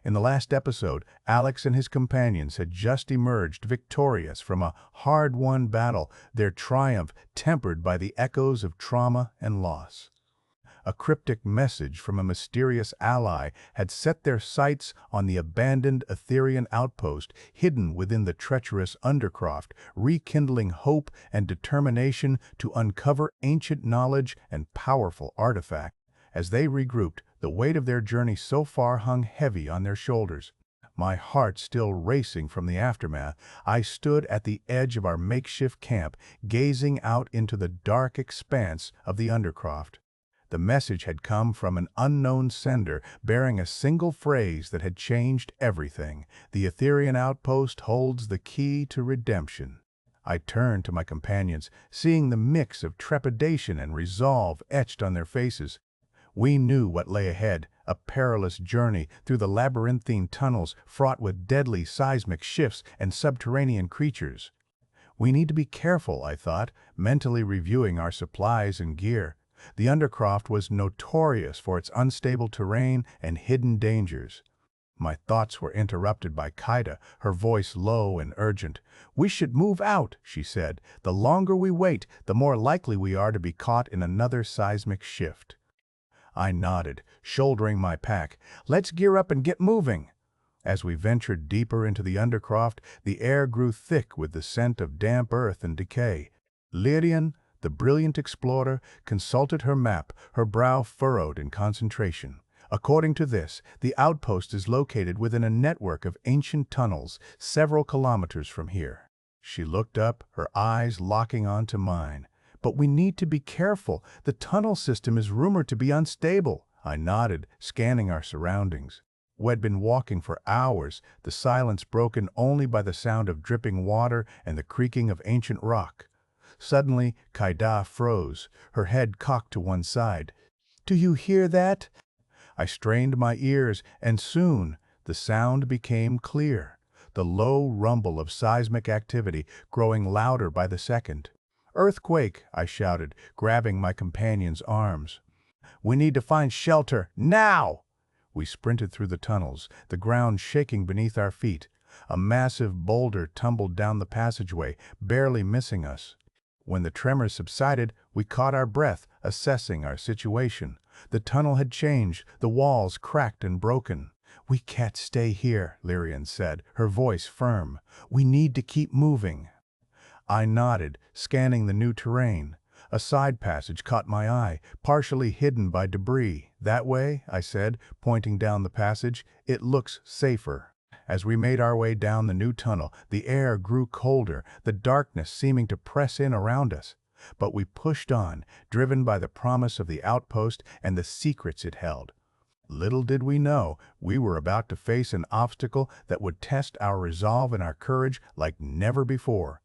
In the last episode, Alex and his companions had just emerged victorious from a hard-won battle, their triumph tempered by the echoes of trauma and loss. A cryptic message from a mysterious ally had set their sights on the abandoned Aetherian outpost hidden within the treacherous Undercroft, rekindling hope and determination to uncover ancient knowledge and powerful artifacts. As they regrouped, the weight of their journey so far hung heavy on their shoulders. My heart still racing from the aftermath, I stood at the edge of our makeshift camp, gazing out into the dark expanse of the Undercroft. The message had come from an unknown sender, bearing a single phrase that had changed everything. The Aetherian outpost holds the key to redemption. I turned to my companions, seeing the mix of trepidation and resolve etched on their faces. We knew what lay ahead, a perilous journey through the labyrinthine tunnels fraught with deadly seismic shifts and subterranean creatures. We need to be careful, I thought, mentally reviewing our supplies and gear. The Undercroft was notorious for its unstable terrain and hidden dangers. My thoughts were interrupted by Kaida, her voice low and urgent. "We should move out," she said. "The longer we wait, the more likely we are to be caught in another seismic shift." I nodded, shouldering my pack. "Let's gear up and get moving." As we ventured deeper into the Undercroft, the air grew thick with the scent of damp earth and decay. Lyrien, the brilliant explorer, consulted her map, her brow furrowed in concentration. According to this, the outpost is located within a network of ancient tunnels several kilometers from here. She looked up, her eyes locking onto mine. "But we need to be careful. The tunnel system is rumored to be unstable." I nodded, scanning our surroundings. We'd been walking for hours, the silence broken only by the sound of dripping water and the creaking of ancient rock. Suddenly, Kaida froze, her head cocked to one side. "Do you hear that?" I strained my ears, and soon the sound became clear, the low rumble of seismic activity growing louder by the second. "Earthquake!" I shouted, grabbing my companion's arms. "We need to find shelter, now!" We sprinted through the tunnels, the ground shaking beneath our feet. A massive boulder tumbled down the passageway, barely missing us. When the tremors subsided, we caught our breath, assessing our situation. The tunnel had changed, the walls cracked and broken. "We can't stay here," Lyrien said, her voice firm. "We need to keep moving." I nodded, scanning the new terrain. A side passage caught my eye, partially hidden by debris. "That way," I said, pointing down the passage. "It looks safer." As we made our way down the new tunnel, the air grew colder, the darkness seeming to press in around us. But we pushed on, driven by the promise of the outpost and the secrets it held. Little did we know, we were about to face an obstacle that would test our resolve and our courage like never before.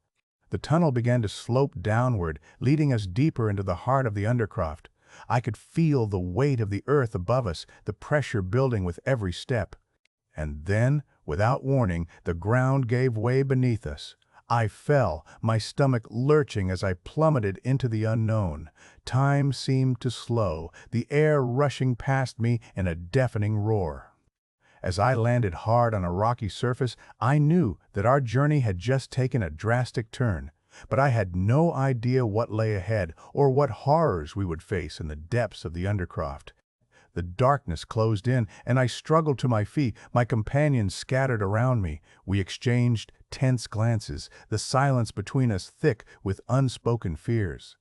The tunnel began to slope downward, leading us deeper into the heart of the Undercroft. I could feel the weight of the earth above us, the pressure building with every step. And then, without warning, the ground gave way beneath us. I fell, my stomach lurching as I plummeted into the unknown. Time seemed to slow, the air rushing past me in a deafening roar. As I landed hard on a rocky surface, I knew that our journey had just taken a drastic turn, but I had no idea what lay ahead or what horrors we would face in the depths of the Undercroft. The darkness closed in, and I struggled to my feet, my companions scattered around me. We exchanged tense glances, the silence between us thick with unspoken fears.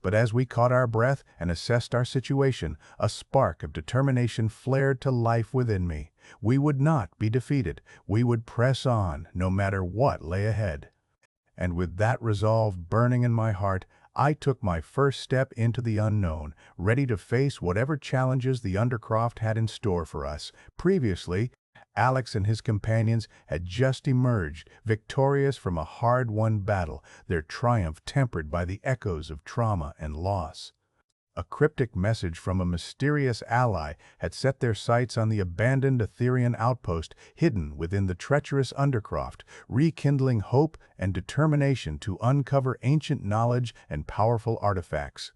But as we caught our breath and assessed our situation, a spark of determination flared to life within me. We would not be defeated. We would press on, no matter what lay ahead. And with that resolve burning in my heart, I took my first step into the unknown, ready to face whatever challenges the Undercroft had in store for us. Previously, Alex and his companions had just emerged, victorious from a hard-won battle, their triumph tempered by the echoes of trauma and loss. A cryptic message from a mysterious ally had set their sights on the abandoned Aetherian outpost hidden within the treacherous Undercroft, rekindling hope and determination to uncover ancient knowledge and powerful artifacts.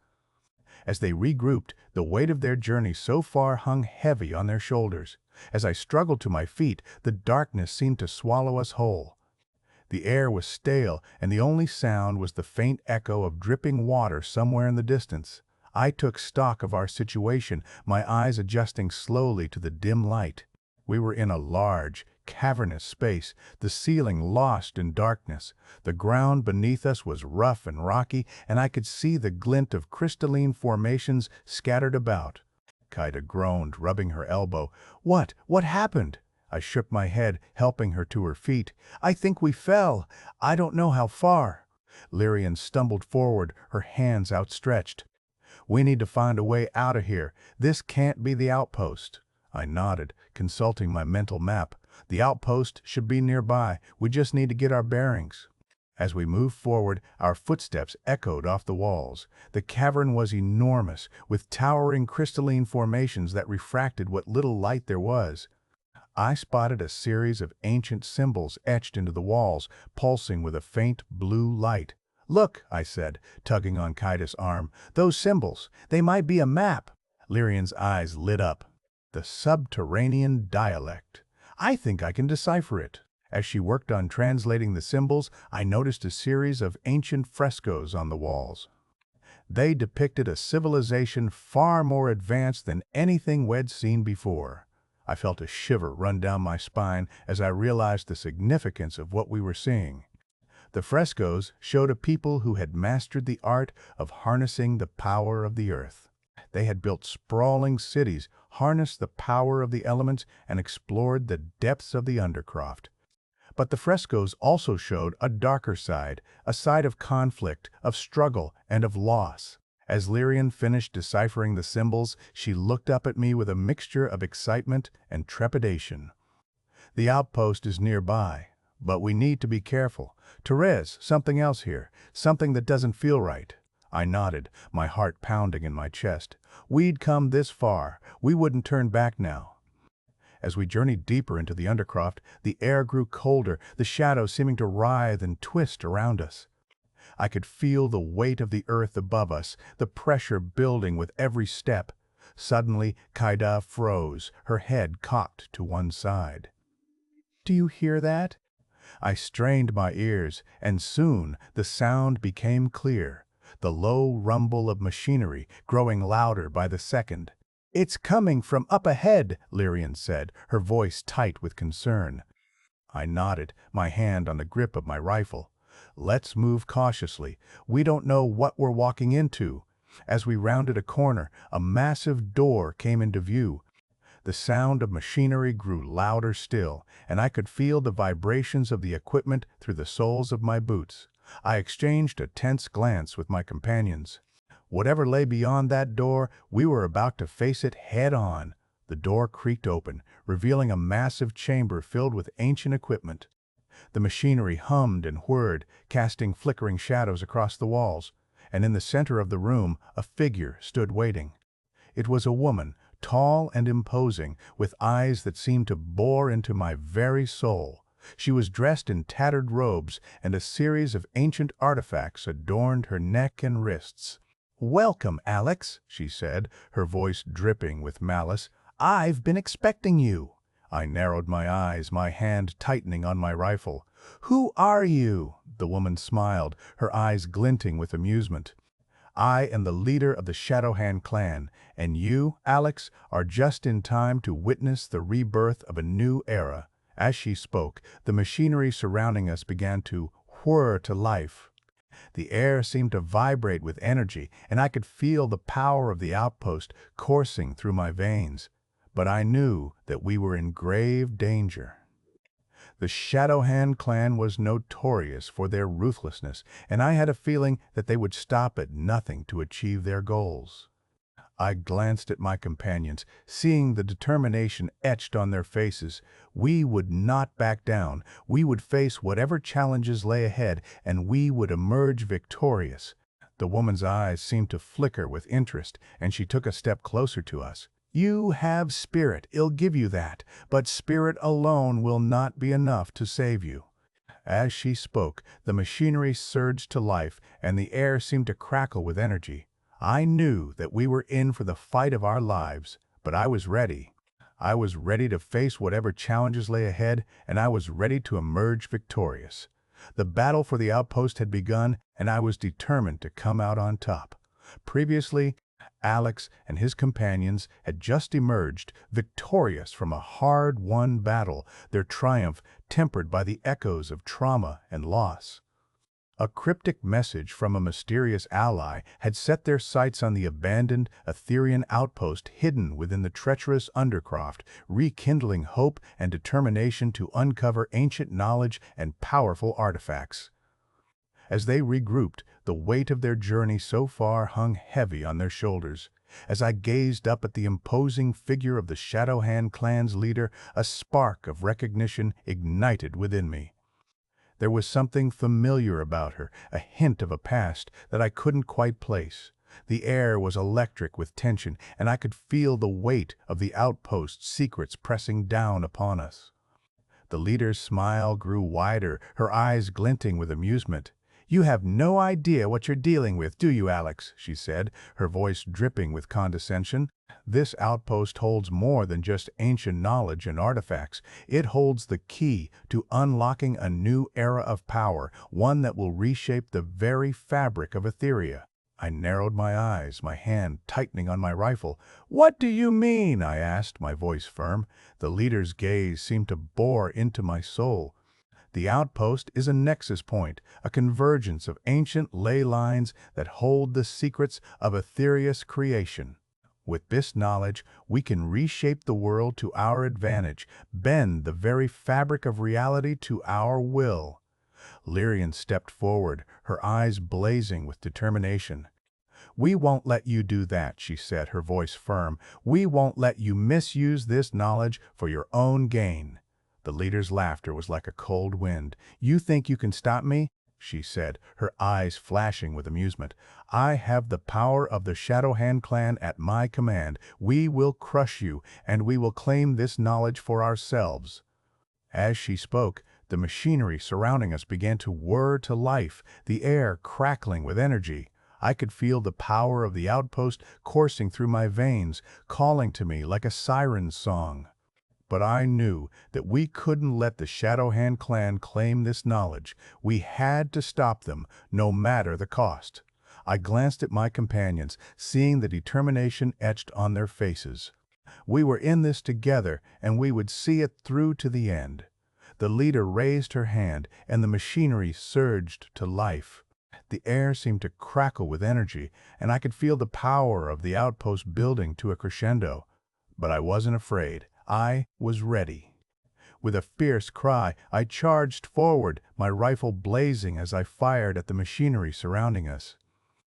As they regrouped, the weight of their journey so far hung heavy on their shoulders. As I struggled to my feet, the darkness seemed to swallow us whole. The air was stale, and the only sound was the faint echo of dripping water somewhere in the distance. I took stock of our situation, my eyes adjusting slowly to the dim light. We were in a large, cavernous space, the ceiling lost in darkness. The ground beneath us was rough and rocky, and I could see the glint of crystalline formations scattered about. Kaida groaned, rubbing her elbow. What happened?" I shook my head, helping her to her feet. "I think we fell. I don't know how far." Lyrien stumbled forward, her hands outstretched. "We need to find a way out of here. This can't be the outpost." I nodded, consulting my mental map. The outpost should be nearby. We just need to get our bearings. As we moved forward, our footsteps echoed off the walls. The cavern was enormous, with towering crystalline formations that refracted what little light there was. I spotted a series of ancient symbols etched into the walls, pulsing with a faint blue light. "Look," I said, tugging on Kaida's arm. "Those symbols, they might be a map." Lyrian's eyes lit up. "The subterranean dialect. I think I can decipher it." As she worked on translating the symbols, I noticed a series of ancient frescoes on the walls. They depicted a civilization far more advanced than anything we'd seen before. I felt a shiver run down my spine as I realized the significance of what we were seeing. The frescoes showed a people who had mastered the art of harnessing the power of the earth. They had built sprawling cities, harnessed the power of the elements, and explored the depths of the Undercroft. But the frescoes also showed a darker side, a side of conflict, of struggle, and of loss. As Lyrien finished deciphering the symbols, she looked up at me with a mixture of excitement and trepidation. "The outpost is nearby, but we need to be careful. Therese, something else here, something that doesn't feel right." I nodded, my heart pounding in my chest. We'd come this far. We wouldn't turn back now. As we journeyed deeper into the Undercroft, the air grew colder, the shadows seeming to writhe and twist around us. I could feel the weight of the earth above us, the pressure building with every step. Suddenly, Kaida froze, her head cocked to one side. "Do you hear that?" I strained my ears, and soon the sound became clear, the low rumble of machinery growing louder by the second. "It's coming from up ahead," Lyrien said, her voice tight with concern. I nodded, my hand on the grip of my rifle. "Let's move cautiously. We don't know what we're walking into." As we rounded a corner, a massive door came into view. The sound of machinery grew louder still, and I could feel the vibrations of the equipment through the soles of my boots. I exchanged a tense glance with my companions. Whatever lay beyond that door, we were about to face it head-on. The door creaked open, revealing a massive chamber filled with ancient equipment. The machinery hummed and whirred, casting flickering shadows across the walls, and in the center of the room, a figure stood waiting. It was a woman, tall and imposing, with eyes that seemed to bore into my very soul. She was dressed in tattered robes, and a series of ancient artifacts adorned her neck and wrists. "Welcome, Alex," she said, her voice dripping with malice. "I've been expecting you." I narrowed my eyes, my hand tightening on my rifle. "Who are you?" The woman smiled, her eyes glinting with amusement. "I am the leader of the Shadowhand Clan, and you, Alex, are just in time to witness the rebirth of a new era." As she spoke, the machinery surrounding us began to whir to life. The air seemed to vibrate with energy, and I could feel the power of the outpost coursing through my veins. But I knew that we were in grave danger. The Shadowhand Clan was notorious for their ruthlessness, and I had a feeling that they would stop at nothing to achieve their goals. I glanced at my companions, seeing the determination etched on their faces. We would not back down. We would face whatever challenges lay ahead, and we would emerge victorious. The woman's eyes seemed to flicker with interest, and she took a step closer to us. "You have spirit, I'll give you that, but spirit alone will not be enough to save you." As she spoke, the machinery surged to life, and the air seemed to crackle with energy. I knew that we were in for the fight of our lives, but I was ready. I was ready to face whatever challenges lay ahead, and I was ready to emerge victorious. The battle for the outpost had begun, and I was determined to come out on top. Previously, Alex and his companions had just emerged victorious from a hard-won battle, their triumph tempered by the echoes of trauma and loss. A cryptic message from a mysterious ally had set their sights on the abandoned Aetherian outpost hidden within the treacherous Undercroft, rekindling hope and determination to uncover ancient knowledge and powerful artifacts. As they regrouped, the weight of their journey so far hung heavy on their shoulders. As I gazed up at the imposing figure of the Shadowhand Clan's leader, a spark of recognition ignited within me. There was something familiar about her, a hint of a past that I couldn't quite place. The air was electric with tension, and I could feel the weight of the outpost's secrets pressing down upon us. The leader's smile grew wider, her eyes glinting with amusement. "You have no idea what you're dealing with, do you, Alex?" she said, her voice dripping with condescension. "This outpost holds more than just ancient knowledge and artifacts. It holds the key to unlocking a new era of power, one that will reshape the very fabric of Aetheria." I narrowed my eyes, my hand tightening on my rifle. "What do you mean?" I asked, my voice firm. The leader's gaze seemed to bore into my soul. "The outpost is a nexus point, a convergence of ancient ley lines that hold the secrets of Aetheria's creation. With this knowledge, we can reshape the world to our advantage, bend the very fabric of reality to our will." Lyrien stepped forward, her eyes blazing with determination. "We won't let you do that," she said, her voice firm. "We won't let you misuse this knowledge for your own gain." The leader's laughter was like a cold wind. "You think you can stop me?" she said, her eyes flashing with amusement. "I have the power of the Shadowhand Clan at my command. We will crush you, and we will claim this knowledge for ourselves." As she spoke, the machinery surrounding us began to whir to life, the air crackling with energy. I could feel the power of the outpost coursing through my veins, calling to me like a siren's song. But I knew that we couldn't let the Shadowhand Clan claim this knowledge. We had to stop them, no matter the cost. I glanced at my companions, seeing the determination etched on their faces. We were in this together, and we would see it through to the end. The leader raised her hand, and the machinery surged to life. The air seemed to crackle with energy, and I could feel the power of the outpost building to a crescendo. But I wasn't afraid. I was ready. With a fierce cry, I charged forward, my rifle blazing as I fired at the machinery surrounding us.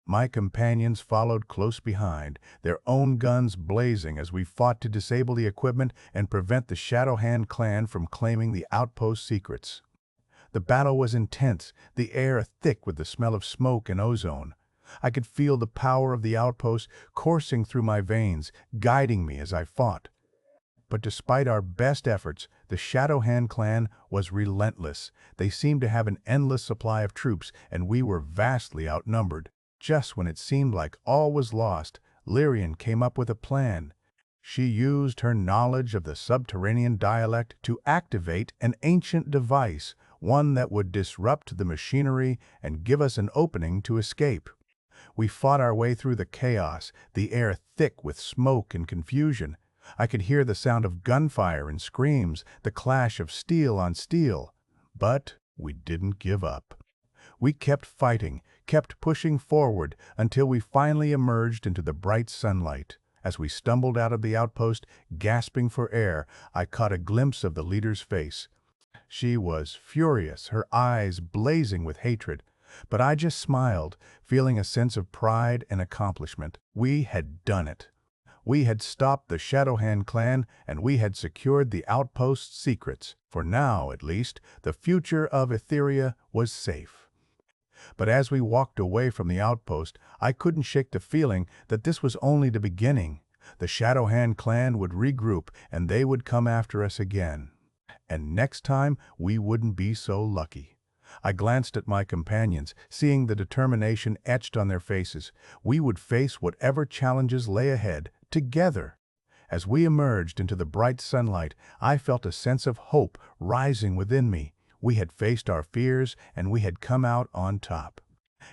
My companions followed close behind, their own guns blazing as we fought to disable the equipment and prevent the Shadowhand Clan from claiming the outpost secrets. The battle was intense, the air thick with the smell of smoke and ozone. I could feel the power of the outpost coursing through my veins, guiding me as I fought. But despite our best efforts, the Shadowhand Clan was relentless. They seemed to have an endless supply of troops, and we were vastly outnumbered. Just when it seemed like all was lost, Lyrien came up with a plan. She used her knowledge of the subterranean dialect to activate an ancient device, one that would disrupt the machinery and give us an opening to escape. We fought our way through the chaos, the air thick with smoke and confusion. I could hear the sound of gunfire and screams, the clash of steel on steel. But we didn't give up. We kept fighting, kept pushing forward until we finally emerged into the bright sunlight. As we stumbled out of the outpost, gasping for air, I caught a glimpse of the leader's face. She was furious, her eyes blazing with hatred. But I just smiled, feeling a sense of pride and accomplishment. We had done it. We had stopped the Shadowhand Clan, and we had secured the outpost's secrets. For now, at least, the future of Aetheria was safe. But as we walked away from the outpost, I couldn't shake the feeling that this was only the beginning. The Shadowhand Clan would regroup, and they would come after us again. And next time, we wouldn't be so lucky. I glanced at my companions, seeing the determination etched on their faces. We would face whatever challenges lay ahead, together. As we emerged into the bright sunlight, I felt a sense of hope rising within me. We had faced our fears and we had come out on top.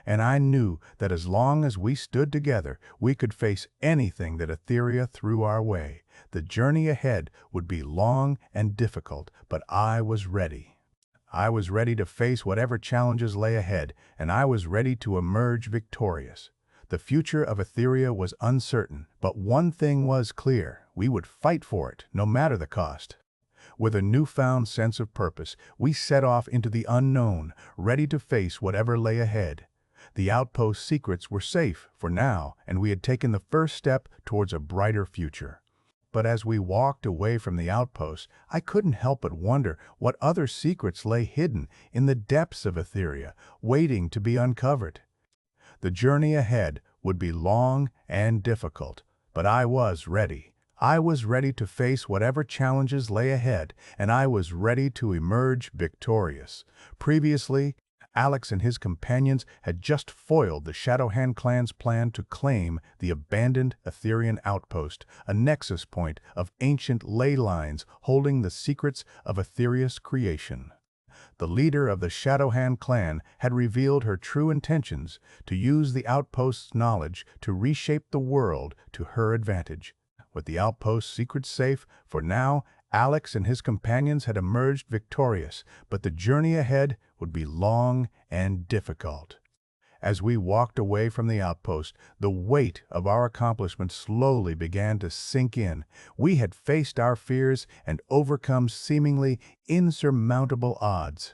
And I knew that as long as we stood together, we could face anything that Aetheria threw our way. The journey ahead would be long and difficult, but I was ready. I was ready to face whatever challenges lay ahead, and I was ready to emerge victorious. The future of Aetheria was uncertain, but one thing was clear: we would fight for it, no matter the cost. With a newfound sense of purpose, we set off into the unknown, ready to face whatever lay ahead. The Outpost secrets were safe for now, and we had taken the first step towards a brighter future. But as we walked away from the Outpost, I couldn't help but wonder what other secrets lay hidden in the depths of Aetheria, waiting to be uncovered. The journey ahead would be long and difficult, but I was ready. I was ready to face whatever challenges lay ahead, and I was ready to emerge victorious. Previously, Alex and his companions had just foiled the Shadowhand Clan's plan to claim the abandoned Aetherian outpost, a nexus point of ancient ley lines holding the secrets of Aetheria's creation. The leader of the Shadowhand Clan had revealed her true intentions: to use the outpost's knowledge to reshape the world to her advantage. With the outpost's secrets safe, for now, Alex and his companions had emerged victorious, but the journey ahead would be long and difficult. As we walked away from the outpost, the weight of our accomplishments slowly began to sink in. We had faced our fears and overcome seemingly insurmountable odds.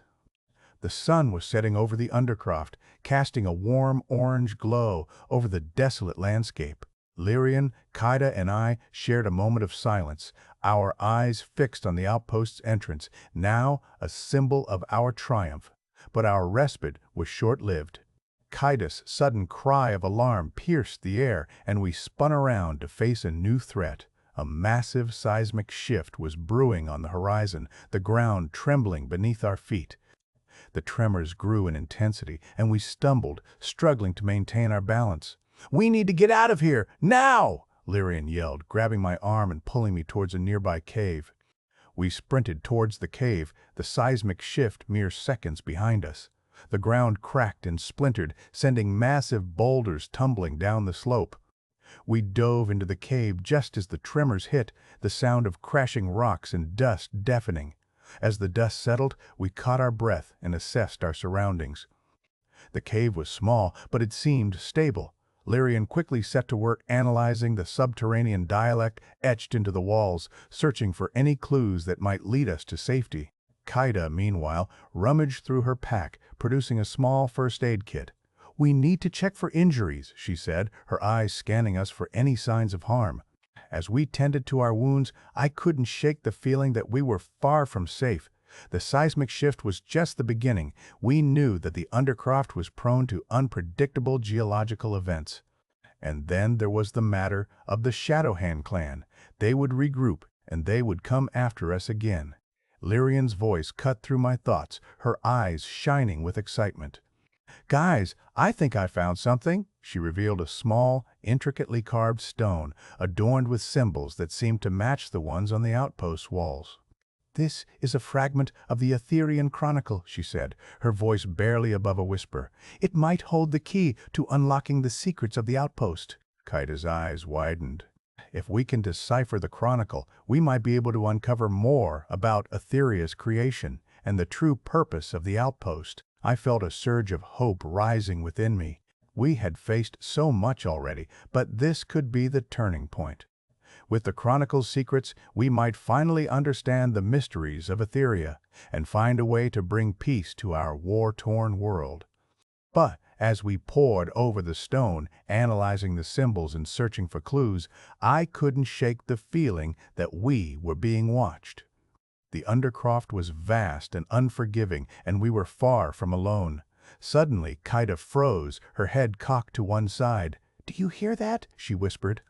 The sun was setting over the Undercroft, casting a warm orange glow over the desolate landscape. Lyrien, Kaida, and I shared a moment of silence, our eyes fixed on the outpost's entrance, now a symbol of our triumph. But our respite was short-lived. Kaida's sudden cry of alarm pierced the air, and we spun around to face a new threat. A massive seismic shift was brewing on the horizon, the ground trembling beneath our feet. The tremors grew in intensity, and we stumbled, struggling to maintain our balance. "We need to get out of here, now!" Lyrien yelled, grabbing my arm and pulling me towards a nearby cave. We sprinted towards the cave, the seismic shift mere seconds behind us. The ground cracked and splintered, sending massive boulders tumbling down the slope. We dove into the cave just as the tremors hit, the sound of crashing rocks and dust deafening. As the dust settled, we caught our breath and assessed our surroundings. The cave was small, but it seemed stable. Lyrien quickly set to work analyzing the subterranean dialect etched into the walls, searching for any clues that might lead us to safety. Kaida, meanwhile, rummaged through her pack, producing a small first aid kit. "We need to check for injuries," she said, her eyes scanning us for any signs of harm. As we tended to our wounds, I couldn't shake the feeling that we were far from safe. The seismic shift was just the beginning. We knew that the Undercroft was prone to unpredictable geological events. And then there was the matter of the Shadowhand Clan. They would regroup, and they would come after us again. Lyrien's voice cut through my thoughts, her eyes shining with excitement. "Guys, I think I found something." She revealed a small, intricately carved stone, adorned with symbols that seemed to match the ones on the outpost walls. "This is a fragment of the Aetherian Chronicle," she said, her voice barely above a whisper. "It might hold the key to unlocking the secrets of the outpost." Kaida's eyes widened. "If we can decipher the Chronicle, we might be able to uncover more about Aetheria's creation and the true purpose of the outpost." I felt a surge of hope rising within me. We had faced so much already, but this could be the turning point. With the Chronicle's secrets, we might finally understand the mysteries of Aetheria and find a way to bring peace to our war-torn world. But as we pored over the stone, analyzing the symbols and searching for clues, I couldn't shake the feeling that we were being watched. The Undercroft was vast and unforgiving, and we were far from alone. Suddenly, Kaida froze, her head cocked to one side. "Do you hear that?" she whispered.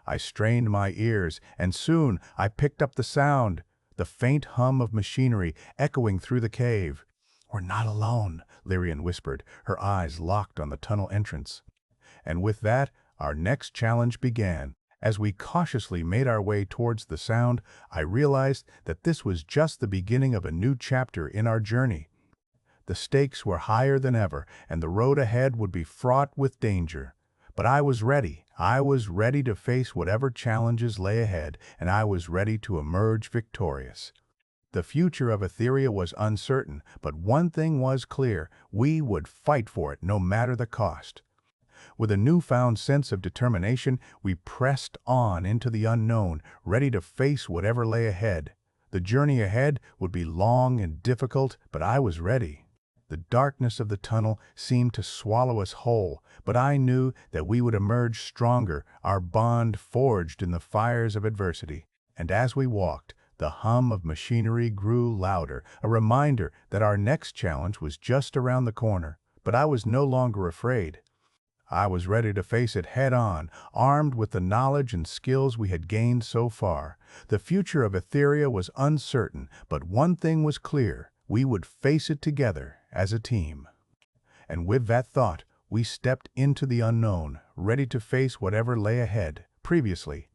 I strained my ears, and soon I picked up the sound, the faint hum of machinery echoing through the cave. "We're not alone," Lyrien whispered, her eyes locked on the tunnel entrance. And with that, our next challenge began. As we cautiously made our way towards the sound, I realized that this was just the beginning of a new chapter in our journey. The stakes were higher than ever, and the road ahead would be fraught with danger. But I was ready. I was ready to face whatever challenges lay ahead, and I was ready to emerge victorious. The future of Aetheria was uncertain, but one thing was clear: we would fight for it no matter the cost. With a newfound sense of determination, we pressed on into the unknown, ready to face whatever lay ahead. The journey ahead would be long and difficult, but I was ready. The darkness of the tunnel seemed to swallow us whole, but I knew that we would emerge stronger, our bond forged in the fires of adversity. And as we walked, the hum of machinery grew louder, a reminder that our next challenge was just around the corner. But I was no longer afraid. I was ready to face it head-on, armed with the knowledge and skills we had gained so far. The future of Aetheria was uncertain, but one thing was clear: we would face it together, as a team. And with that thought, we stepped into the unknown, ready to face whatever lay ahead. Previously,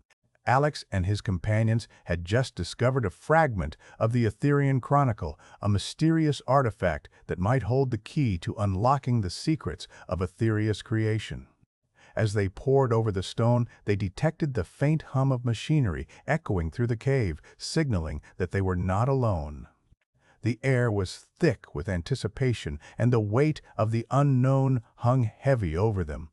Alex and his companions had just discovered a fragment of the Aetherian Chronicle, a mysterious artifact that might hold the key to unlocking the secrets of Aetheria's creation. As they pored over the stone, they detected the faint hum of machinery echoing through the cave, signaling that they were not alone. The air was thick with anticipation, and the weight of the unknown hung heavy over them.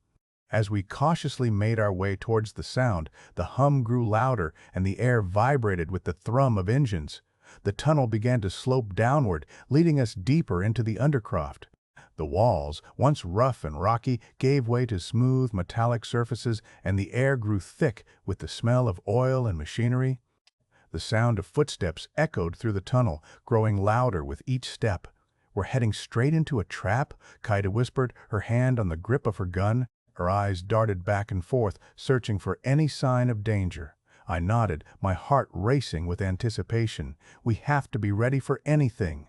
As we cautiously made our way towards the sound, the hum grew louder and the air vibrated with the thrum of engines. The tunnel began to slope downward, leading us deeper into the Undercroft. The walls, once rough and rocky, gave way to smooth metallic surfaces, and the air grew thick with the smell of oil and machinery. The sound of footsteps echoed through the tunnel, growing louder with each step. "We're heading straight into a trap?" Kaida whispered, her hand on the grip of her gun. Her eyes darted back and forth, searching for any sign of danger. I nodded, my heart racing with anticipation. "We have to be ready for anything."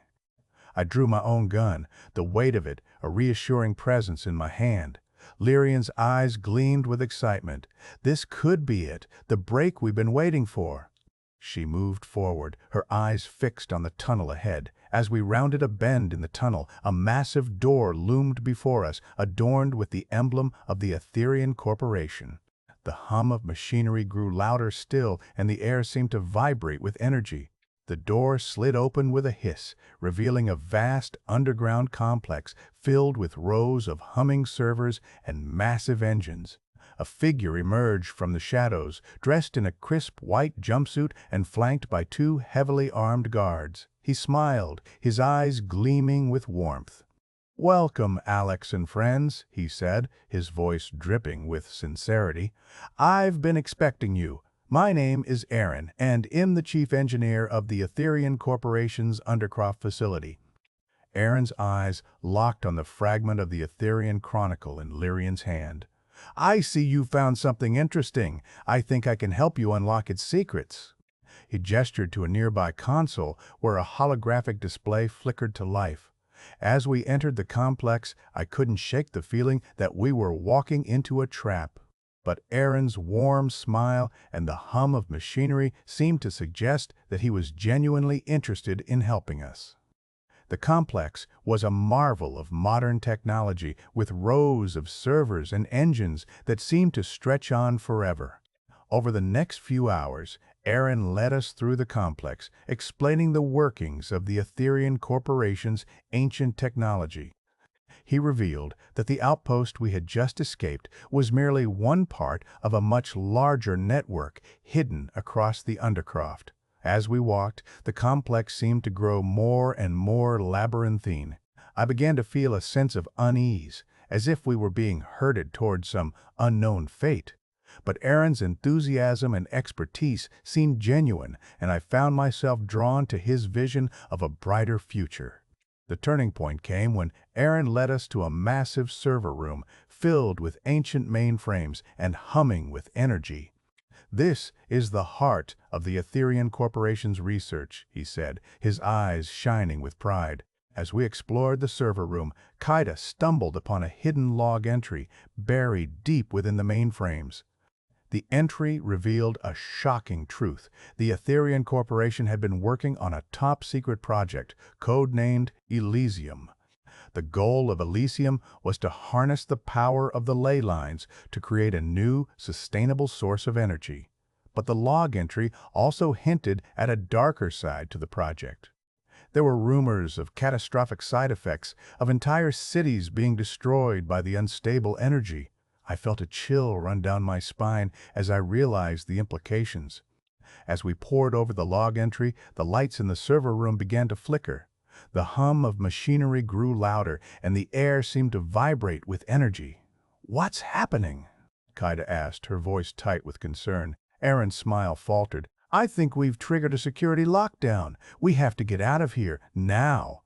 I drew my own gun, the weight of it a reassuring presence in my hand. Lyrien's eyes gleamed with excitement. "This could be it, the break we've been waiting for." She moved forward, her eyes fixed on the tunnel ahead. As we rounded a bend in the tunnel, a massive door loomed before us, adorned with the emblem of the Aetherian Corporation. The hum of machinery grew louder still, and the air seemed to vibrate with energy. The door slid open with a hiss, revealing a vast underground complex filled with rows of humming servers and massive engines. A figure emerged from the shadows, dressed in a crisp white jumpsuit and flanked by two heavily armed guards. He smiled, his eyes gleaming with warmth. "Welcome, Alex and friends," he said, his voice dripping with sincerity. "I've been expecting you. My name is Aaron, and I'm the chief engineer of the Aetherian Corporation's Undercroft facility." Aaron's eyes locked on the fragment of the Aetherian Chronicle in Lyrien's hand. "I see you found something interesting. I think I can help you unlock its secrets." He gestured to a nearby console where a holographic display flickered to life. As we entered the complex, I couldn't shake the feeling that we were walking into a trap. But Aaron's warm smile and the hum of machinery seemed to suggest that he was genuinely interested in helping us. The complex was a marvel of modern technology, with rows of servers and engines that seemed to stretch on forever. Over the next few hours, Aaron led us through the complex, explaining the workings of the Aetherian Corporation's ancient technology. He revealed that the outpost we had just escaped was merely one part of a much larger network hidden across the Undercroft. As we walked, the complex seemed to grow more and more labyrinthine. I began to feel a sense of unease, as if we were being herded toward some unknown fate. But Aaron's enthusiasm and expertise seemed genuine, and I found myself drawn to his vision of a brighter future. The turning point came when Aaron led us to a massive server room filled with ancient mainframes and humming with energy. "This is the heart of the Aetherian Corporation's research," he said, his eyes shining with pride. As we explored the server room, Kaida stumbled upon a hidden log entry buried deep within the mainframes. The entry revealed a shocking truth. The Aetherian Corporation had been working on a top-secret project, codenamed Elysium. The goal of Elysium was to harness the power of the ley lines to create a new, sustainable source of energy. But the log entry also hinted at a darker side to the project. There were rumors of catastrophic side effects, of entire cities being destroyed by the unstable energy. I felt a chill run down my spine as I realized the implications. As we pored over the log entry, the lights in the server room began to flicker. The hum of machinery grew louder, and the air seemed to vibrate with energy. "What's happening?" Kaida asked, her voice tight with concern. Aaron's smile faltered. "I think we've triggered a security lockdown. We have to get out of here, now."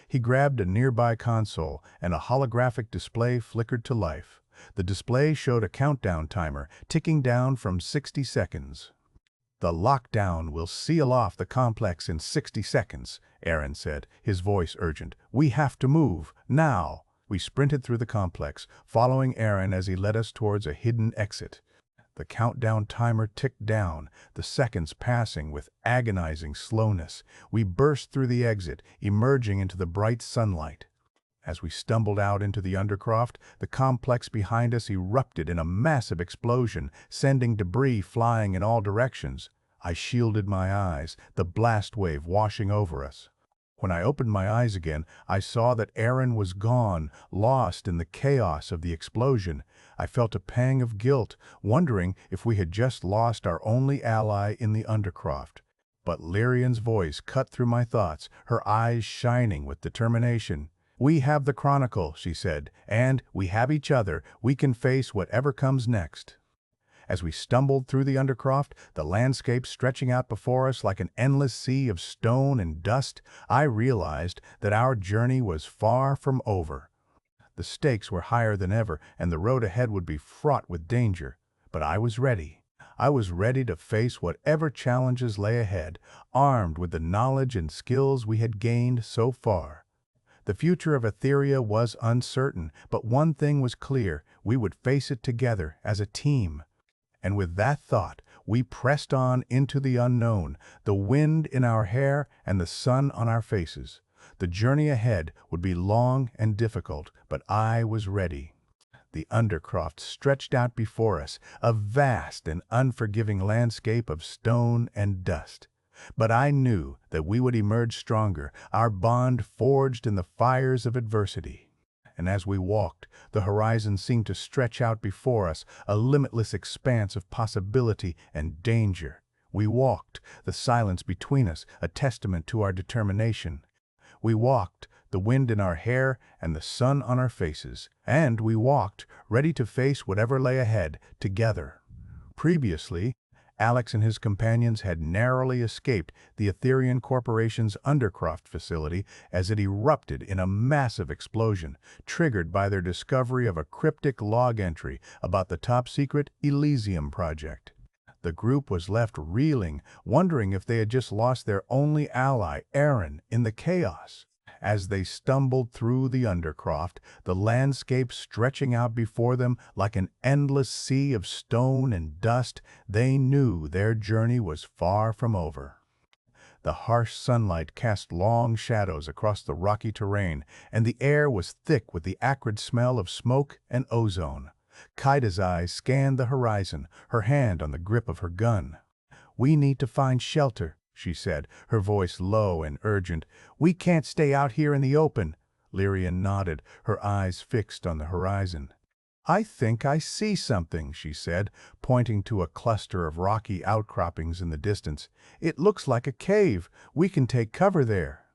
He grabbed a nearby console, and a holographic display flickered to life. The display showed a countdown timer, ticking down from 60 seconds. "The lockdown will seal off the complex in 60 seconds, Aaron said, his voice urgent. "We have to move, now." We sprinted through the complex, following Aaron as he led us towards a hidden exit. The countdown timer ticked down, the seconds passing with agonizing slowness. We burst through the exit, emerging into the bright sunlight. As we stumbled out into the Undercroft, the complex behind us erupted in a massive explosion, sending debris flying in all directions. I shielded my eyes, the blast wave washing over us. When I opened my eyes again, I saw that Aaron was gone, lost in the chaos of the explosion. I felt a pang of guilt, wondering if we had just lost our only ally in the Undercroft. But Lyrien's voice cut through my thoughts, her eyes shining with determination. "We have the Chronicle," she said, "and we have each other. We can face whatever comes next." As we stumbled through the Undercroft, the landscape stretching out before us like an endless sea of stone and dust, I realized that our journey was far from over. The stakes were higher than ever, and the road ahead would be fraught with danger. But I was ready. I was ready to face whatever challenges lay ahead, armed with the knowledge and skills we had gained so far. The future of Aetheria was uncertain, but one thing was clear: we would face it together as a team. And with that thought, we pressed on into the unknown, the wind in our hair and the sun on our faces. The journey ahead would be long and difficult, but I was ready. The Undercroft stretched out before us, a vast and unforgiving landscape of stone and dust. But I knew that we would emerge stronger, our bond forged in the fires of adversity. And as we walked, the horizon seemed to stretch out before us, a limitless expanse of possibility and danger. We walked, the silence between us a testament to our determination. We walked, the wind in our hair and the sun on our faces. And we walked, ready to face whatever lay ahead, together. Previously, Alex and his companions had narrowly escaped the Aetherian Corporation's Undercroft facility as it erupted in a massive explosion, triggered by their discovery of a cryptic log entry about the top-secret Elysium project. The group was left reeling, wondering if they had just lost their only ally, Aaron, in the chaos. As they stumbled through the Undercroft, the landscape stretching out before them like an endless sea of stone and dust, they knew their journey was far from over. The harsh sunlight cast long shadows across the rocky terrain, and the air was thick with the acrid smell of smoke and ozone. Kaida's eyes scanned the horizon, her hand on the grip of her gun. "We need to find shelter," she said, her voice low and urgent. "We can't stay out here in the open." Lyrien nodded, her eyes fixed on the horizon. "I think I see something," she said, pointing to a cluster of rocky outcroppings in the distance. "It looks like a cave. We can take cover there."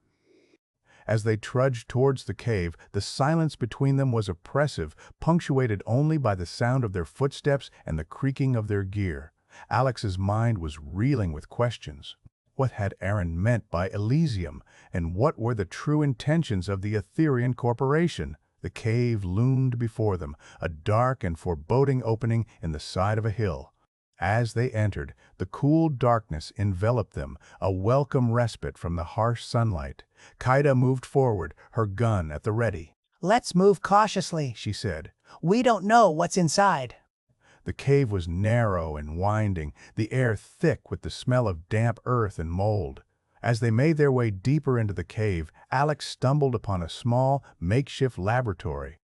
As they trudged towards the cave, the silence between them was oppressive, punctuated only by the sound of their footsteps and the creaking of their gear. Alex's mind was reeling with questions. What had Aaron meant by Elysium, and what were the true intentions of the Aetherian Corporation? The cave loomed before them, a dark and foreboding opening in the side of a hill. As they entered, the cool darkness enveloped them, a welcome respite from the harsh sunlight. Kaida moved forward, her gun at the ready. "Let's move cautiously," She said. "We don't know what's inside." The cave was narrow and winding, the air thick with the smell of damp earth and mold. As they made their way deeper into the cave, Alex stumbled upon a small, makeshift laboratory.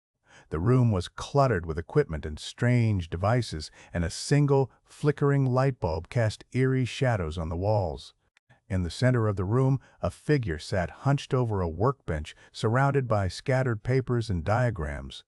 The room was cluttered with equipment and strange devices, and a single, flickering light bulb cast eerie shadows on the walls. In the center of the room, a figure sat hunched over a workbench, surrounded by scattered papers and diagrams.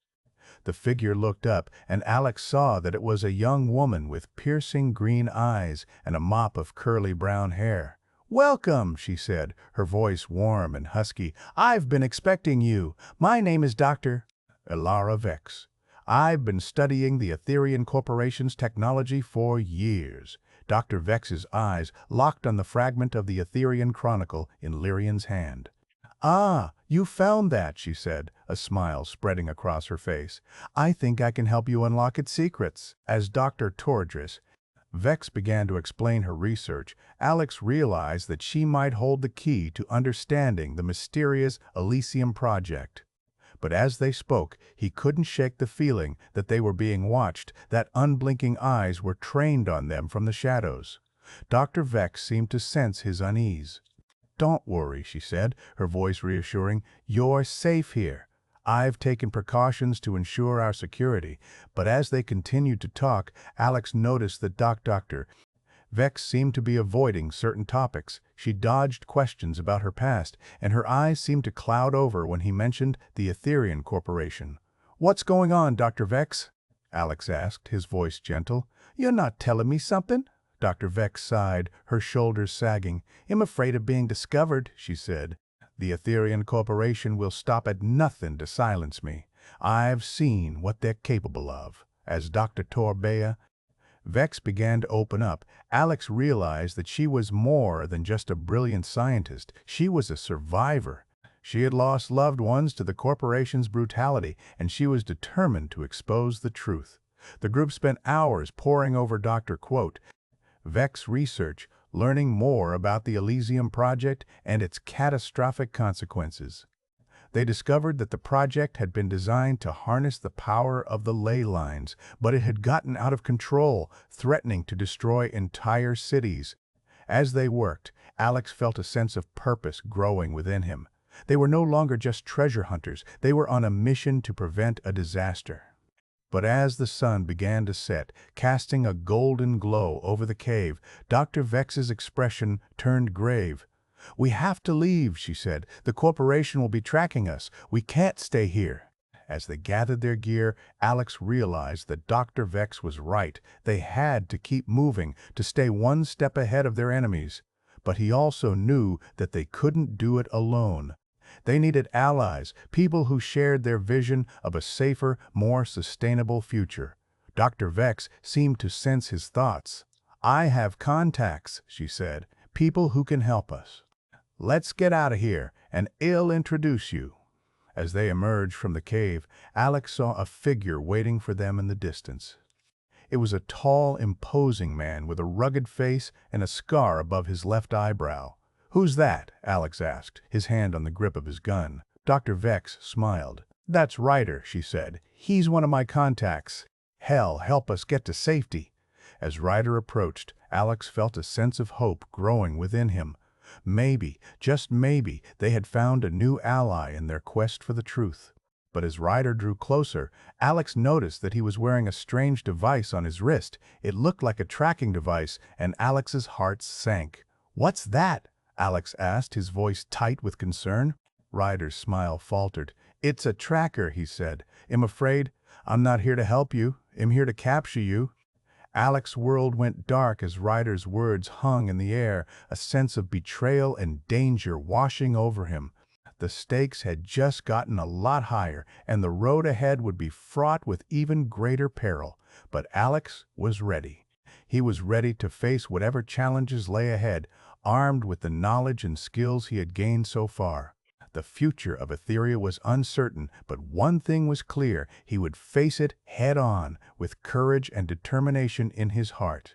The figure looked up, and Alex saw that it was a young woman with piercing green eyes and a mop of curly brown hair. "Welcome," she said, her voice warm and husky. "I've been expecting you. My name is Dr. Ilara Vex. I've been studying the Aetherian Corporation's technology for years." Dr. Vex's eyes locked on the fragment of the Aetherian Chronicle in Lyrien's hand. "Ah, you found that," she said, a smile spreading across her face. "I think I can help you unlock its secrets." As Dr. Tordris, Vex began to explain her research, Alex realized that she might hold the key to understanding the mysterious Elysium project. But as they spoke, he couldn't shake the feeling that they were being watched, that unblinking eyes were trained on them from the shadows. Dr. Vex seemed to sense his unease. "Don't worry," she said, her voice reassuring. "You're safe here. I've taken precautions to ensure our security." But as they continued to talk, Alex noticed that Dr. Vex seemed to be avoiding certain topics. She dodged questions about her past, and her eyes seemed to cloud over when he mentioned the Aetherian Corporation. "What's going on, Dr. Vex?" Alex asked, his voice gentle. "You're not telling me something?" Dr. Vex sighed, her shoulders sagging. "I'm afraid of being discovered," she said. "The Aetherian Corporation will stop at nothing to silence me. I've seen what they're capable of." As Dr. Torbea Vex began to open up, Alex realized that she was more than just a brilliant scientist. She was a survivor. She had lost loved ones to the corporation's brutality, and she was determined to expose the truth. The group spent hours poring over Dr. Vex research, learning more about the Elysium project and its catastrophic consequences. They discovered that the project had been designed to harness the power of the ley lines, but it had gotten out of control, threatening to destroy entire cities. As they worked, Alex felt a sense of purpose growing within him. They were no longer just treasure hunters, they were on a mission to prevent a disaster. But as the sun began to set, casting a golden glow over the cave, Dr. Vex's expression turned grave. "We have to leave," she said. "The corporation will be tracking us. We can't stay here." As they gathered their gear, Alex realized that Dr. Vex was right. They had to keep moving, to stay one step ahead of their enemies. But he also knew that they couldn't do it alone. They needed allies, people who shared their vision of a safer, more sustainable future. Dr. Vex seemed to sense his thoughts. "I have contacts," she said, "people who can help us. Let's get out of here, and I'll introduce you." As they emerged from the cave, Alex saw a figure waiting for them in the distance. It was a tall, imposing man with a rugged face and a scar above his left eyebrow. "Who's that?" Alex asked, his hand on the grip of his gun. Dr. Vex smiled. "That's Ryder," she said. "He's one of my contacts. Hell, help us get to safety." As Ryder approached, Alex felt a sense of hope growing within him. Maybe, just maybe, they had found a new ally in their quest for the truth. But as Ryder drew closer, Alex noticed that he was wearing a strange device on his wrist. It looked like a tracking device, and Alex's heart sank. "What's that?" Alex asked, his voice tight with concern. Ryder's smile faltered. "It's a tracker," he said. "I'm afraid I'm not here to help you. I'm here to capture you." Alex's world went dark as Ryder's words hung in the air, a sense of betrayal and danger washing over him. The stakes had just gotten a lot higher, and the road ahead would be fraught with even greater peril. But Alex was ready. He was ready to face whatever challenges lay ahead, armed with the knowledge and skills he had gained so far. The future of Aetheria was uncertain, but one thing was clear: he would face it head-on, with courage and determination in his heart.